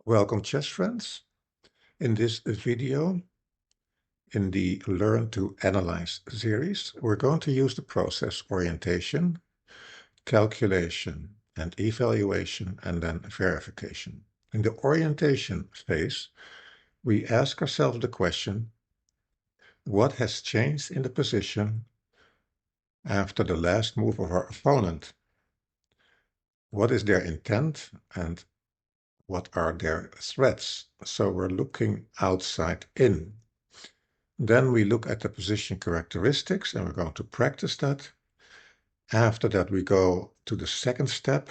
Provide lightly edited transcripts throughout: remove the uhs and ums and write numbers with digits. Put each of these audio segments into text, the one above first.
Welcome, chess friends. In this video, in the Learn to Analyze series, we're going to use the process orientation, calculation, and evaluation, and then verification. In the orientation phase, we ask ourselves the question, what has changed in the position after the last move of our opponent? What is their intent and what are their threats? So we're looking outside in. Then we look at the position characteristics, and we're going to practice that. After that, we go to the second step,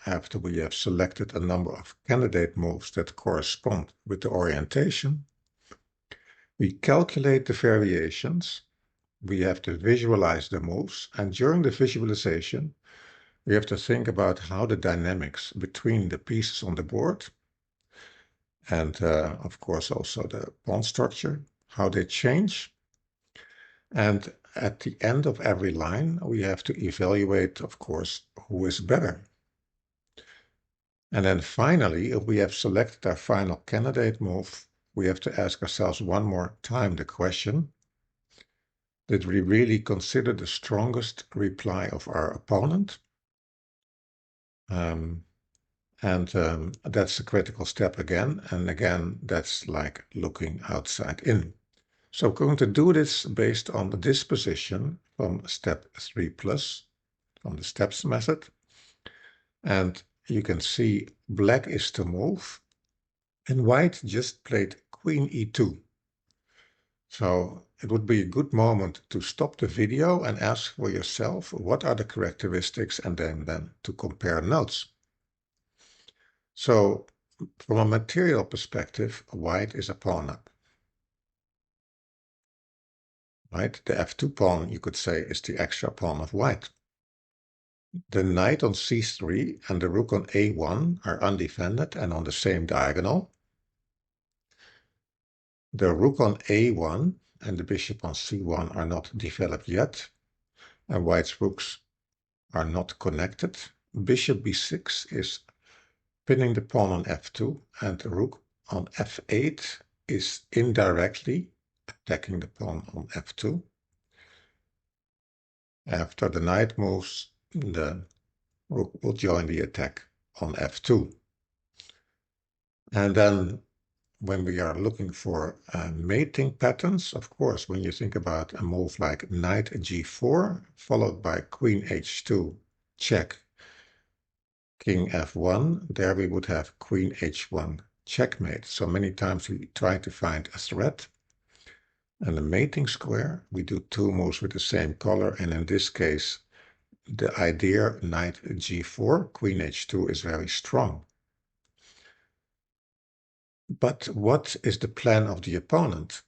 after we have selected a number of candidate moves that correspond with the orientation. We calculate the variations. We have to visualize the moves, and during the visualization, we have to think about how the dynamics between the pieces on the board and, of course, also the pawn structure, how they change. And at the end of every line, we have to evaluate, of course, who is better. And then finally, if we have selected our final candidate move, we have to ask ourselves one more time the question, did we really consider the strongest reply of our opponent? That's a critical step again. And again, that's like looking outside in. So we're going to do this based on the disposition from step 3+, from the steps method. And you can see black is to move, and white just played queen e2. So it would be a good moment to stop the video and ask for yourself what are the characteristics, and then to compare notes. So from a material perspective, white is a pawn up. Right? The f2 pawn, you could say, is the extra pawn of white. The knight on c3 and the rook on a1 are undefended and on the same diagonal. The rook on a1 and the bishop on c1 are not developed yet, and white's rooks are not connected. Bishop b6 is pinning the pawn on f2, and the rook on f8 is indirectly attacking the pawn on f2. After the knight moves, the rook will join the attack on f2. And then when we are looking for mating patterns, of course, when you think about a move like knight g4, followed by queen h2, check, king f1, there we would have queen h1, checkmate. So many times we try to find a threat. And the mating square, we do two moves with the same color, and in this case, the idea knight g4, queen h2 is very strong. But what is the plan of the opponent?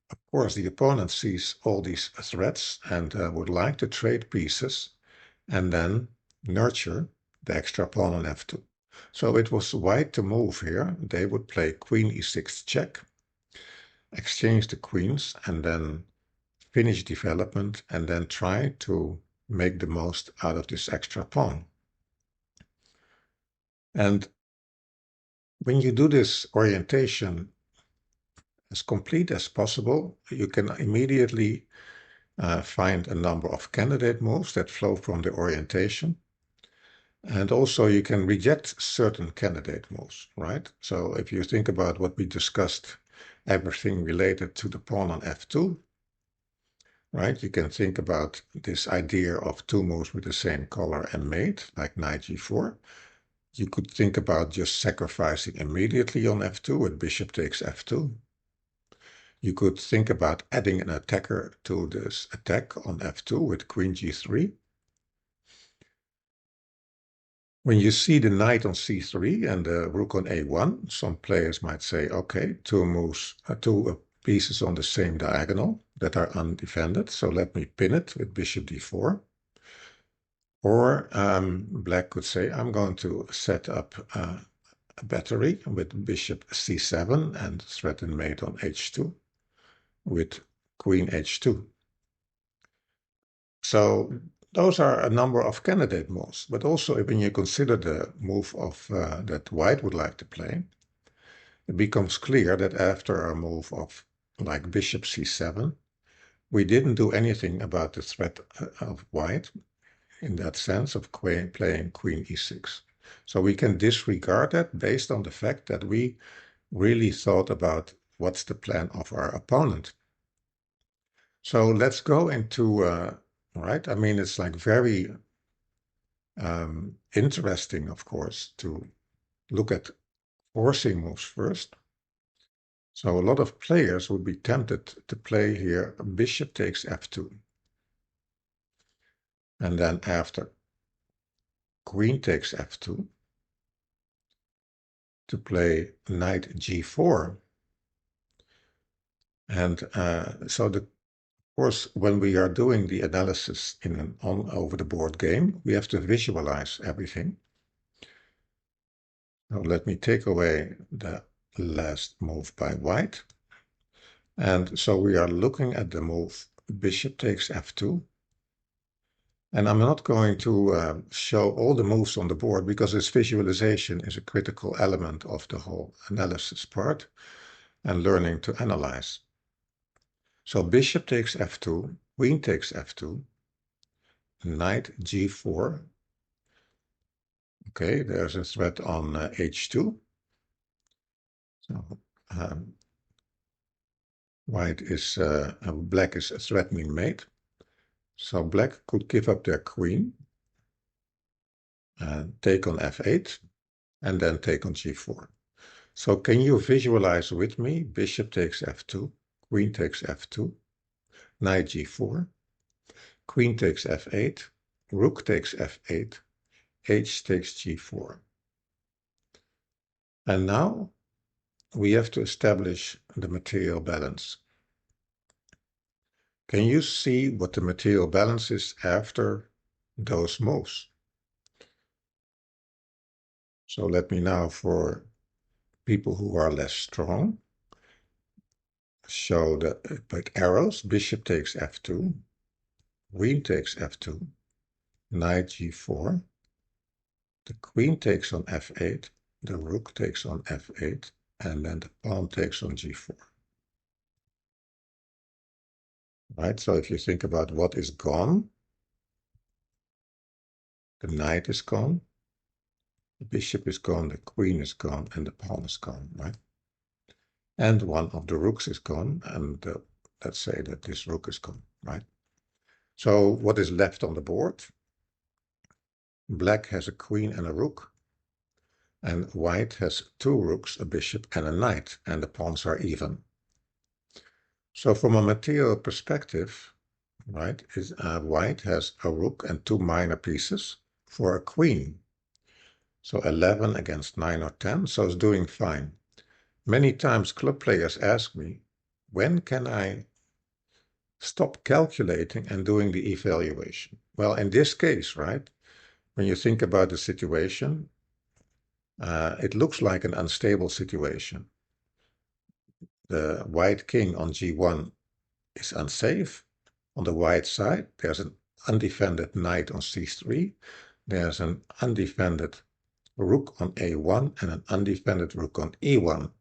Of course, the opponent sees all these threats and would like to trade pieces and then nurture the extra pawn on f2. So it was white to move here. They would play queen e6 check, exchange the queens, and then finish development, and then try to make the most out of this extra pawn. And when you do this orientation as complete as possible, you can immediately find a number of candidate moves that flow from the orientation. And also you can reject certain candidate moves, right? So if you think about what we discussed, everything related to the pawn on f2, right? You can think about this idea of two moves with the same color and mate, like knight g4. You could think about just sacrificing immediately on f2 with bishop takes f2. You could think about adding an attacker to this attack on f2 with queen g3. When you see the knight on c3 and the rook on a1, some players might say, okay, two pieces on the same diagonal that are undefended, so let me pin it with bishop d4. Or black could say, I'm going to set up a battery with bishop c7 and threaten mate on h2 with queen h2. So those are a number of candidate moves, but also when you consider the move of that white would like to play, it becomes clear that after our move of like bishop c7, we didn't do anything about the threat of white in that sense of playing queen e6. So we can disregard that based on the fact that we really thought about what's the plan of our opponent. So let's go into, right? I mean, it's like very interesting, of course, to look at forcing moves first. So a lot of players would be tempted to play here bishop takes f2. And then after queen takes f2, to play knight g4. And so of course, when we are doing the analysis in an over-the-board game, we have to visualize everything. Now let me take away the last move by white. And so we are looking at the move bishop takes f2. And I'm not going to show all the moves on the board because this visualization is a critical element of the whole analysis part and learning to analyze. So bishop takes f2, queen takes f2, knight g4. Okay, there's a threat on h2. So white is, black is threatening mate. So black could give up their queen, take on f8, and then take on g4. So can you visualize with me? Bishop takes f2, queen takes f2, knight g4, queen takes f8, rook takes f8, h takes g4. And now we have to establish the material balance. Can you see what the material balance is after those moves? So let me now, for people who are less strong, show the like arrows. Bishop takes f2, queen takes f2, knight g4, the queen takes on f8, the rook takes on f8, and then the pawn takes on g4. Right, so if you think about what is gone, the knight is gone, the bishop is gone, the queen is gone, and the pawn is gone, right? And one of the rooks is gone, and let's say that this rook is gone, right? So what is left on the board? Black has a queen and a rook, and white has two rooks, a bishop, and a knight, and the pawns are even. So from a material perspective, right, white has a rook and two minor pieces for a queen. So 11 against 9 or 10, so it's doing fine. Many times club players ask me, when can I stop calculating and doing the evaluation? Well, in this case, right, when you think about the situation, it looks like an unstable situation. The white king on g1 is unsafe. On the white side, there's an undefended knight on c3. There's an undefended rook on a1 and an undefended rook on e1.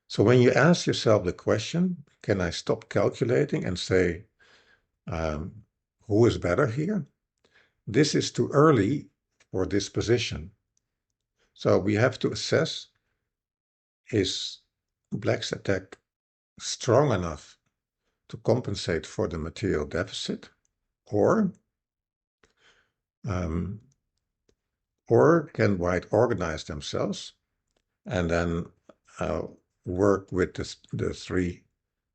So when you ask yourself the question, can I stop calculating and say, who is better here? This is too early for this position. So we have to assess, is black's attack strong enough to compensate for the material deficit, or can white organize themselves and then work with the three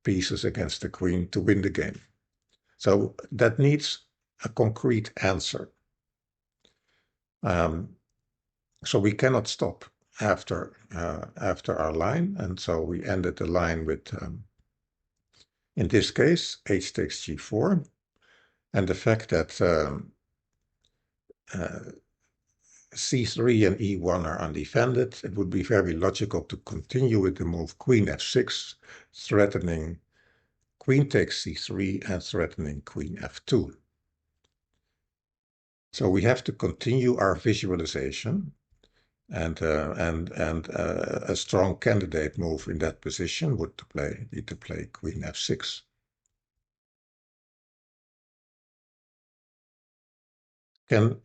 pieces against the queen to win the game? So that needs a concrete answer. So we cannot stop after our line, and so we ended the line with, in this case, h takes g4, and the fact that c3 and e1 are undefended, it would be very logical to continue with the move queen f6, threatening queen takes c3 and threatening queen f2. So we have to continue our visualization And a strong candidate move in that position would need to play queen f6. Can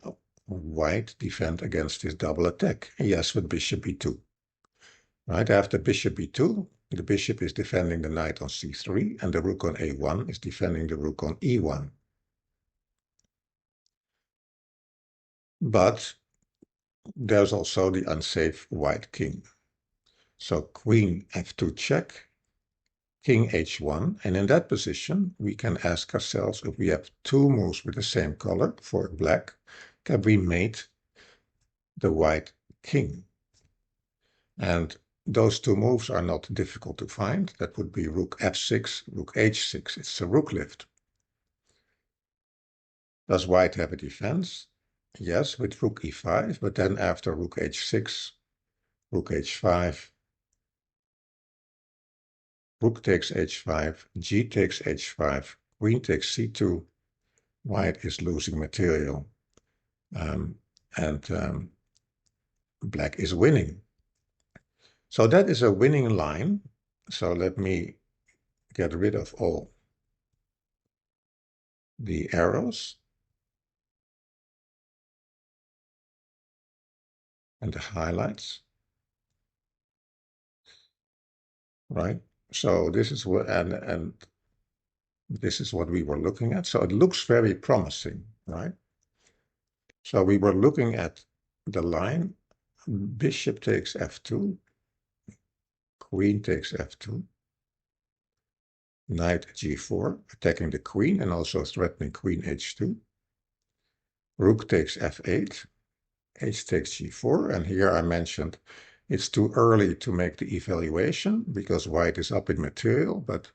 white defend against this double attack? Yes, with bishop b2. Right after bishop b2, the bishop is defending the knight on c3, and the rook on a1 is defending the rook on e1. But there's also the unsafe white king. So queen f2 check, king h1, and in that position we can ask ourselves, if we have two moves with the same color for black, can we mate the white king? And those two moves are not difficult to find. That would be rook f6, rook h6. It's a rook lift. Does white have a defense? Yes, with rook e5, but then after rook h6, rook h5, rook takes h5, g takes h5, queen takes c2, white is losing material, and black is winning. So that is a winning line. So let me get rid of all the arrows and the highlights. Right? So this is what and this is what we were looking at. So it looks very promising, right? So we were looking at the line, bishop takes f2, queen takes f2, knight g4, attacking the queen and also threatening queen h2, rook takes f8, h takes g4, and here I mentioned it's too early to make the evaluation because white is up in material, but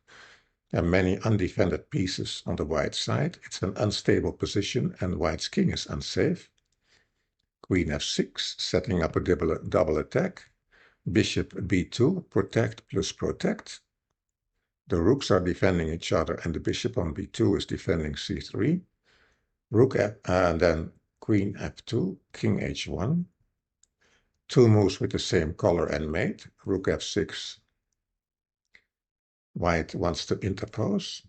there are many undefended pieces on the white side. It's an unstable position and white's king is unsafe. Queen f6, setting up a double attack. Bishop b2, protect plus protect. The rooks are defending each other and the bishop on b2 is defending c3. Rook f, and then queen f2, king h1. Two moves with the same color and mate. Rook f6. White wants to interpose,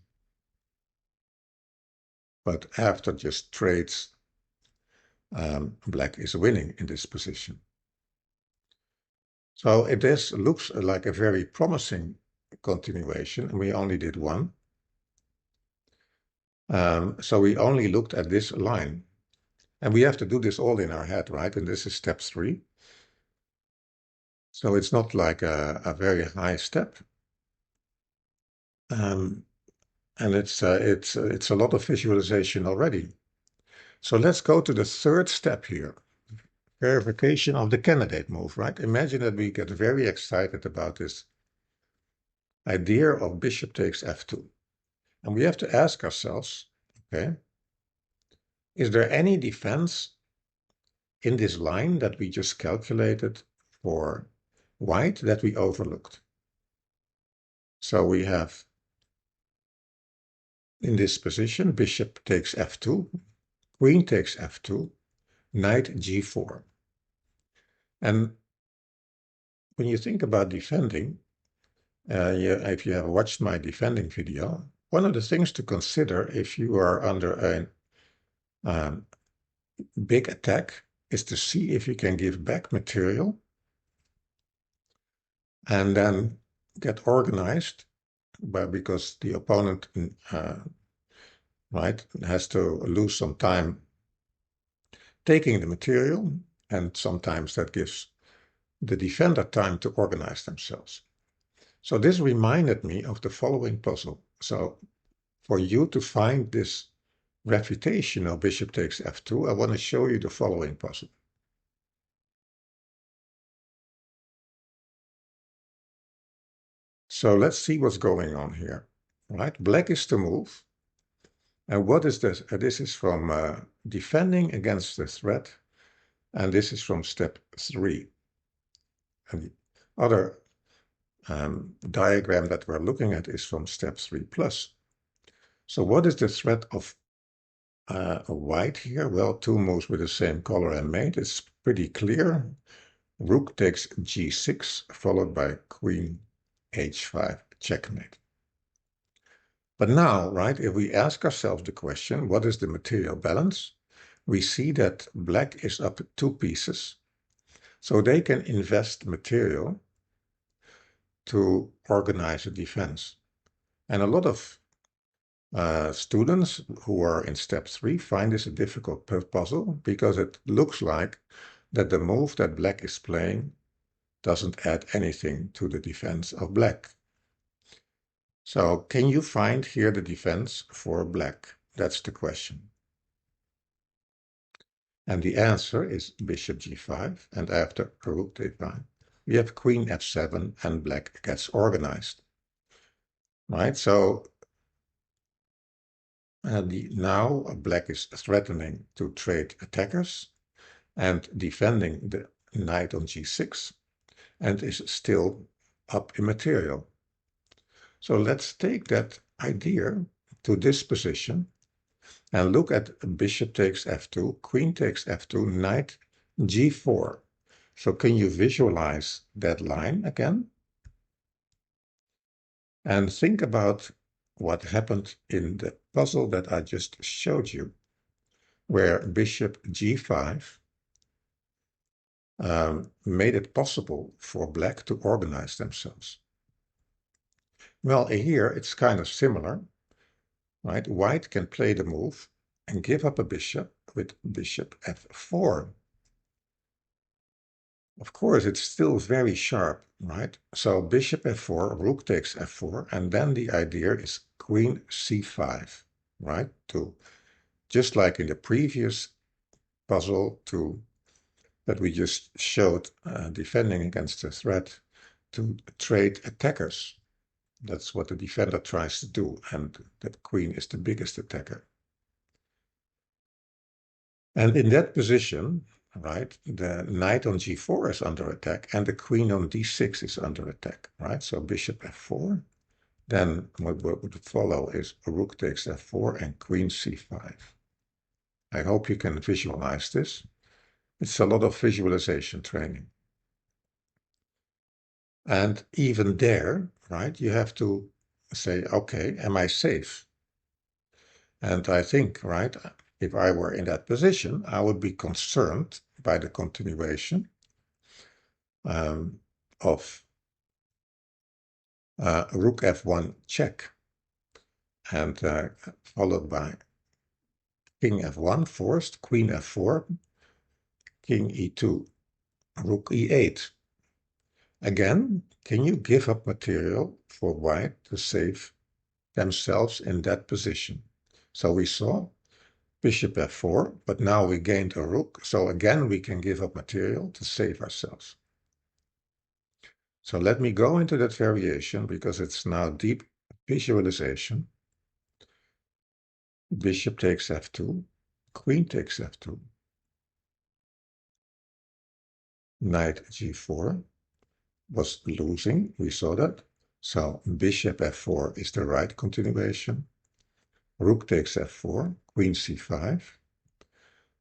but after just trades, black is winning in this position. So this looks like a very promising continuation, and we only did one. So we only looked at this line. And we have to do this all in our head, right? And this is step 3. So it's not like a very high step. And it's a lot of visualization already. So let's go to the third step here. Verification of the candidate move, right? Imagine that we get very excited about this idea of bishop takes f2. And we have to ask ourselves, okay, is there any defense in this line that we just calculated for white that we overlooked? So we have, in this position, bishop takes f2, queen takes f2, knight g4. And when you think about defending, if you have watched my defending video, one of the things to consider if you are under a big attack is to see if you can give back material and then get organized, because the opponent right, has to lose some time taking the material, and sometimes that gives the defender time to organize themselves. So this reminded me of the following puzzle. So for you to find this refutation of bishop takes f2, I want to show you the following puzzle. So let's see what's going on here. Right, black is to move. And what is this? This is from defending against the threat, and this is from step 3. And the other diagram that we're looking at is from step 3 plus. So what is the threat of white here? Well, two moves with the same color and mate. It's pretty clear. Rook takes g6, followed by queen h5, checkmate. But now, right, if we ask ourselves the question, what is the material balance? We see that black is up 2 pieces, so they can invest material to organize a defense. And a lot of students who are in step 3 find this a difficult puzzle because it looks like that the move that black is playing doesn't add anything to the defense of black. So can you find here the defense for black? That's the question. And the answer is bishop g5, and after rook d5, we have queen f7 and black gets organized. Right, so now black is threatening to trade attackers and defending the knight on g6 and is still up in material. So let's take that idea to this position and look at bishop takes f2, queen takes f2, knight g4. So can you visualize that line again? And think about what happened in the puzzle that I just showed you, where bishop g5 made it possible for black to organize themselves. Well, here it's kind of similar, right? White can play the move and give up a bishop with bishop f4. Of course, it's still very sharp, right? So bishop f4, rook takes f4, and then the idea is queen c5, right? To just like in the previous puzzle that we just showed, defending against the threat, to trade attackers. That's what the defender tries to do, and the queen is the biggest attacker. And in that position, right, the knight on g4 is under attack, and the queen on d6 is under attack, right? So bishop f4. Then what would follow is rook takes f4 and queen c5. I hope you can visualize this. It's a lot of visualization training. And even there, right, you have to say, okay, am I safe? And I think, right, if I were in that position, I would be concerned by the continuation of rook f1 check, and followed by king f1 forced, queen f4, king e2, rook e8. Again, can you give up material for white to save themselves in that position? So we saw bishop f4, but now we gained a rook, so again we can give up material to save ourselves. So let me go into that variation because it's now deep visualization. Bishop takes f2, queen takes f2, knight g4 was losing, we saw that. So bishop f4 is the right continuation. Rook takes f4, queen c5.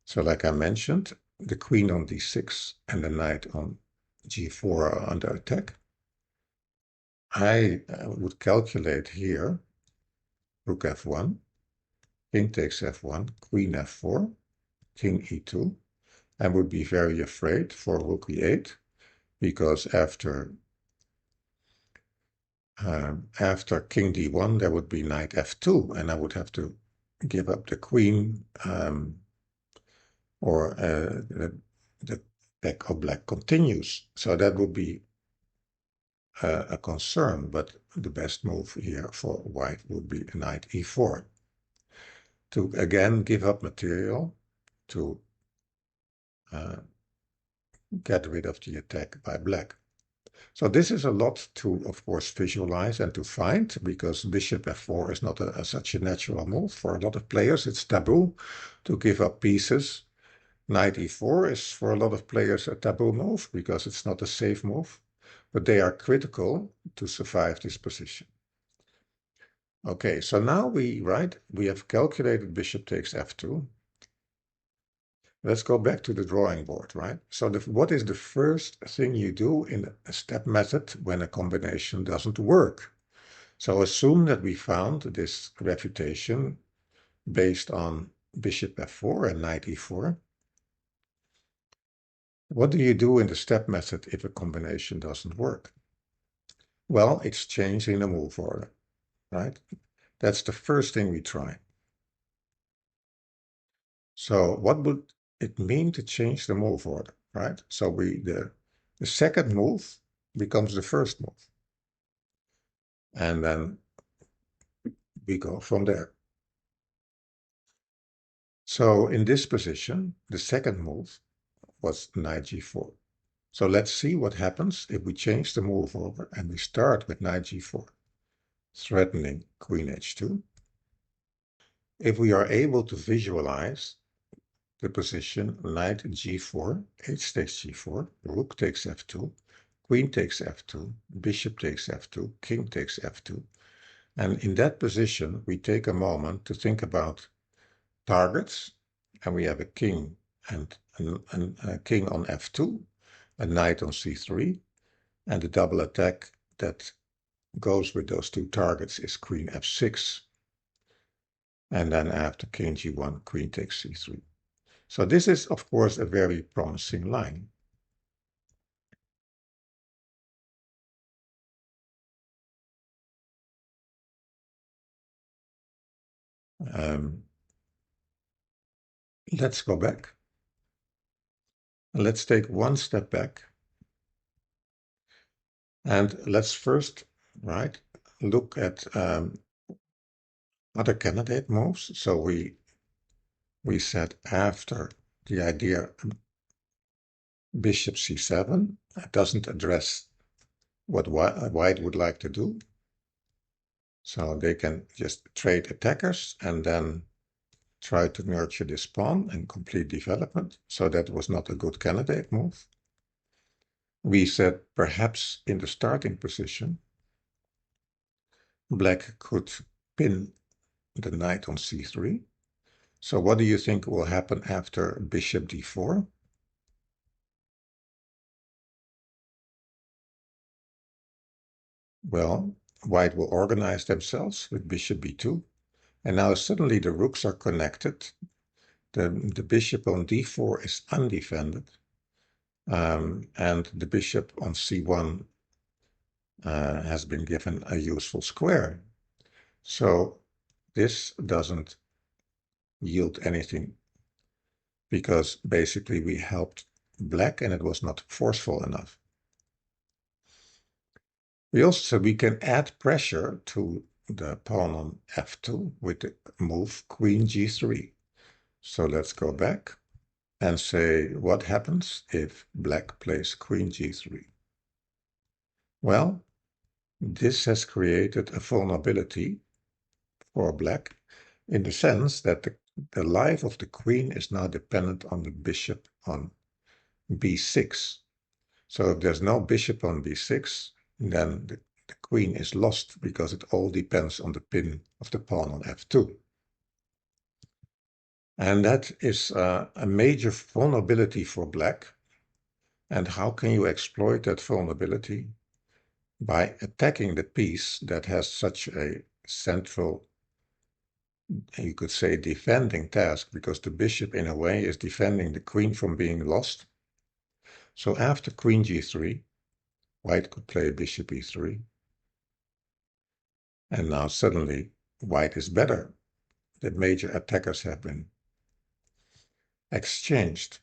So like I mentioned, the queen on d6 and the knight on g4 are under attack. I would calculate here rook f1, king takes f1, queen f4, king e2. I would be very afraid for rook e8 because after king d1 there would be knight f2 and I would have to give up the queen, or the attack of black continues. So that would be a concern, but the best move here for white would be knight e4 to again give up material to get rid of the attack by black. So this is a lot to, of course, visualize and to find, because bishop f4 is not such a natural move. For a lot of players, it's taboo to give up pieces. Knight e4 is, for a lot of players, a taboo move because it's not a safe move, but they are critical to survive this position. Okay, so now we have calculated bishop takes f2. Let's go back to the drawing board, right? So what is the first thing you do in a step method when a combination doesn't work? So assume that we found this refutation based on bishop f4 and knight e4. What do you do in the step method if a combination doesn't work? Well, it's changing the move order, right? That's the first thing we try. So what would it mean to change the move order, right? So the second move becomes the first move. And then we go from there. So in this position, the second move was knight g4. So let's see what happens if we change the move order and we start with knight g4, threatening queen h2. If we are able to visualize the position knight g4, h takes g4, rook takes f2, queen takes f2, bishop takes f2, king takes f2. And in that position, we take a moment to think about targets, and we have a king and a king on f2, a knight on c3, and the double attack that goes with those two targets is queen f6. And then after king g1, queen takes c3. So this is, of course, a very promising line. Let's go back. Let's take one step back. And let's first, right, look at other candidate moves. So we said after the idea bishop c7 doesn't address what white would like to do. So they can just trade attackers and then try to nurture this pawn and complete development. So that was not a good candidate move. We said perhaps in the starting position, black could pin the knight on c3. So what do you think will happen after bishop d4? Well, white will organize themselves with bishop b2. And now suddenly the rooks are connected. The bishop on d4 is undefended. And the bishop on c1 has been given a useful square. So this doesn't yield anything because basically we helped black and it was not forceful enough. We also said we can add pressure to the pawn on f2 with the move queen g3. So let's go back and say what happens if black plays queen g3. Well, this has created a vulnerability for black in the sense that the life of the queen is now dependent on the bishop on b6. So if there's no bishop on b6, then the queen is lost because it all depends on the pin of the pawn on f2. And that is a major vulnerability for black. And how can you exploit that vulnerability? By attacking the piece that has such a central, you could say, defending task, because the bishop in a way is defending the queen from being lost. So after queen g3, white could play bishop e3. And now suddenly white is better. The major attackers have been exchanged.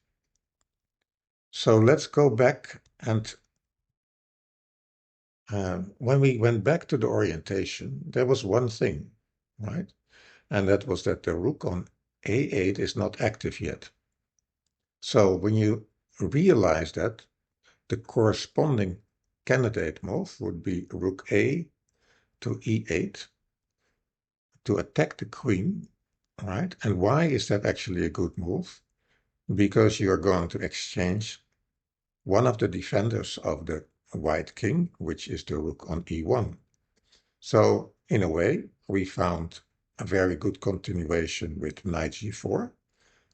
So let's go back and when we went back to the orientation, there was one thing, right? And that was that the rook on a8 is not active yet. So when you realize that, the corresponding candidate move would be rook a to e8 to attack the queen, right? And why is that actually a good move? Because you're going to exchange one of the defenders of the white king, which is the rook on e1. So in a way, we found a very good continuation with knight g4,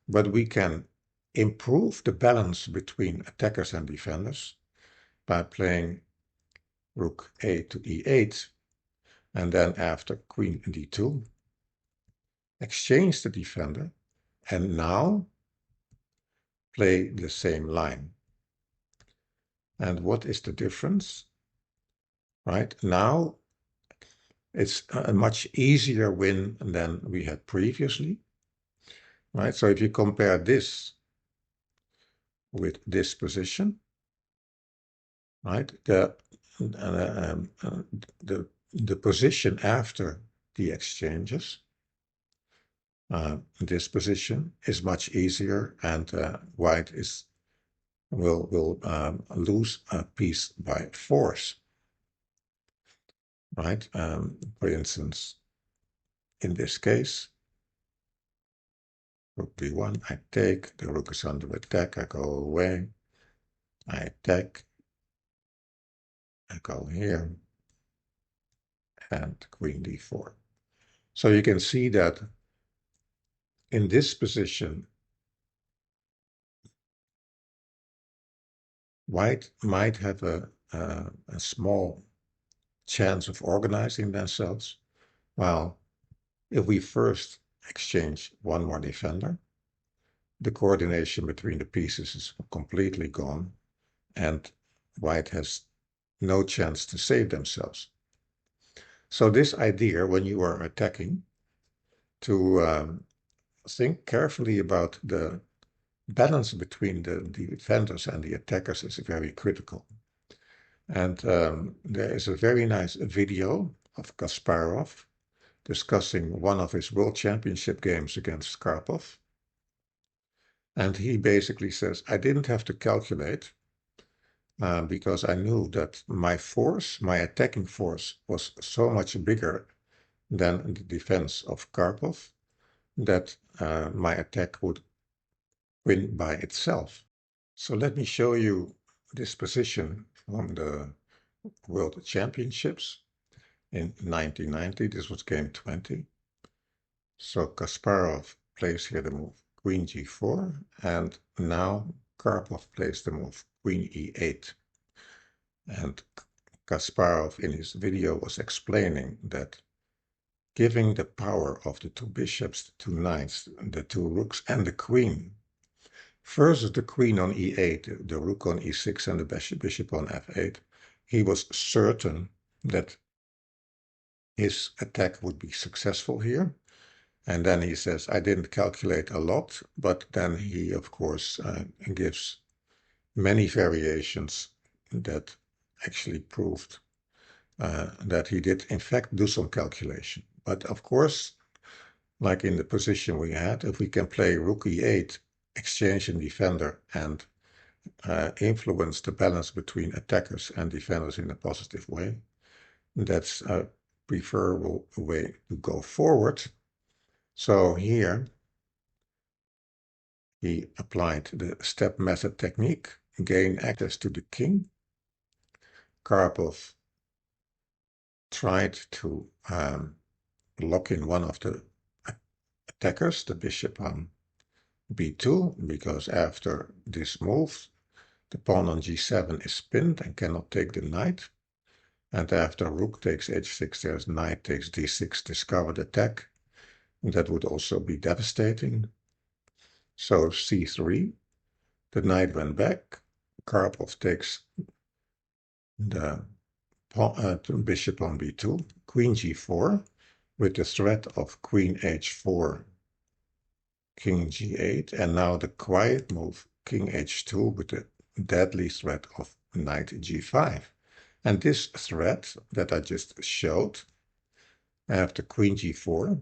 but we can improve the balance between attackers and defenders by playing rook a to e8, and then after queen d2, exchange the defender, and now play the same line. And what is the difference? Right now, it's a much easier win than we had previously. Right, so if you compare this with this position, right, the position after the exchanges, this position is much easier, and white will lose a piece by force, right? For instance, in this case, rook b1, I take, the rook is under attack, I go away, I attack, I go here, and queen d4. So you can see that in this position, white might have a small chance of organizing themselves, while if we first exchange one more defender, the coordination between the pieces is completely gone, and white has no chance to save themselves. So this idea, when you are attacking, to think carefully about the balance between the defenders and the attackers is very critical. And there is a very nice video of Kasparov discussing one of his world championship games against Karpov. And he basically says, I didn't have to calculate because I knew that my force, my attacking force, was so much bigger than the defense of Karpov that my attack would win by itself. So let me show you this position from the World Championships in 1990. This was game 20. So Kasparov plays here the move queen g4, and now Karpov plays the move queen e8. And Kasparov in his video was explaining that giving the power of the two bishops, the two knights, the two rooks, and the queen versus the queen on e8, the rook on e6, and the bishop on f8, he was certain that his attack would be successful here. And then he says, I didn't calculate a lot, but then he, of course, gives many variations that actually proved that he did, in fact, do some calculation. But of course, like in the position we had, if we can play rook e8, exchange in defender, and influence the balance between attackers and defenders in a positive way, that's a preferable way to go forward. So here, he applied the step method technique, gain access to the king. Karpov tried to lock in one of the attackers, the bishop on b2, because after this move, the pawn on g7 is pinned and cannot take the knight. And after rook takes h6, there's knight takes d6, discovered attack. And that would also be devastating. So c3, the knight went back. Karpov takes the bishop on b2, queen g4, with the threat of queen h4, king g8, and now the quiet move, king h2, with the deadly threat of knight g5. And this threat that I just showed after queen g4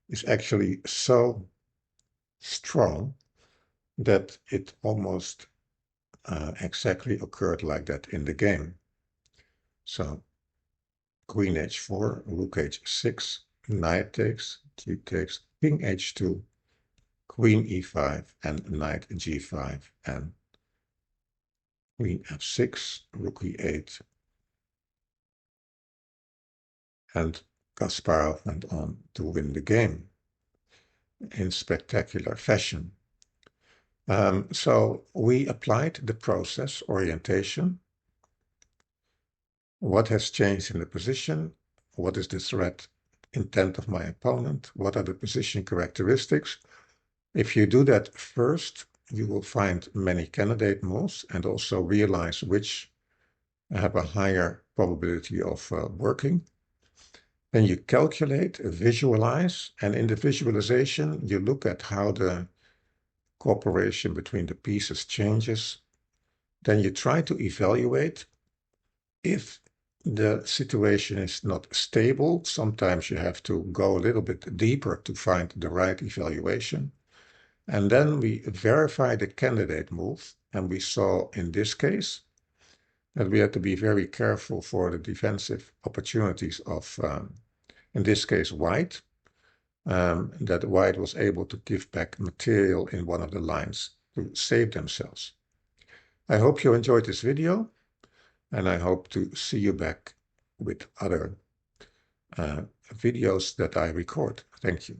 is actually so strong that it almost exactly occurred like that in the game. So queen h4, rook h6, knight takes, g takes, king h2, queen e5, and knight g5, and queen f6, rook e8, and Kasparov went on to win the game in spectacular fashion. So we applied the process orientation. What has changed in the position? What is the threat intent of my opponent? What are the position characteristics? If you do that first, you will find many candidate moves and also realize which have a higher probability of working. Then you calculate, visualize, and in the visualization, you look at how the cooperation between the pieces changes. Then you try to evaluate if the situation is not stable. Sometimes you have to go a little bit deeper to find the right evaluation. And then we verify the candidate move. And we saw in this case that we had to be very careful for the defensive opportunities of, in this case, white, that white was able to give back material in one of the lines to save themselves. I hope you enjoyed this video, and I hope to see you back with other videos that I record. Thank you.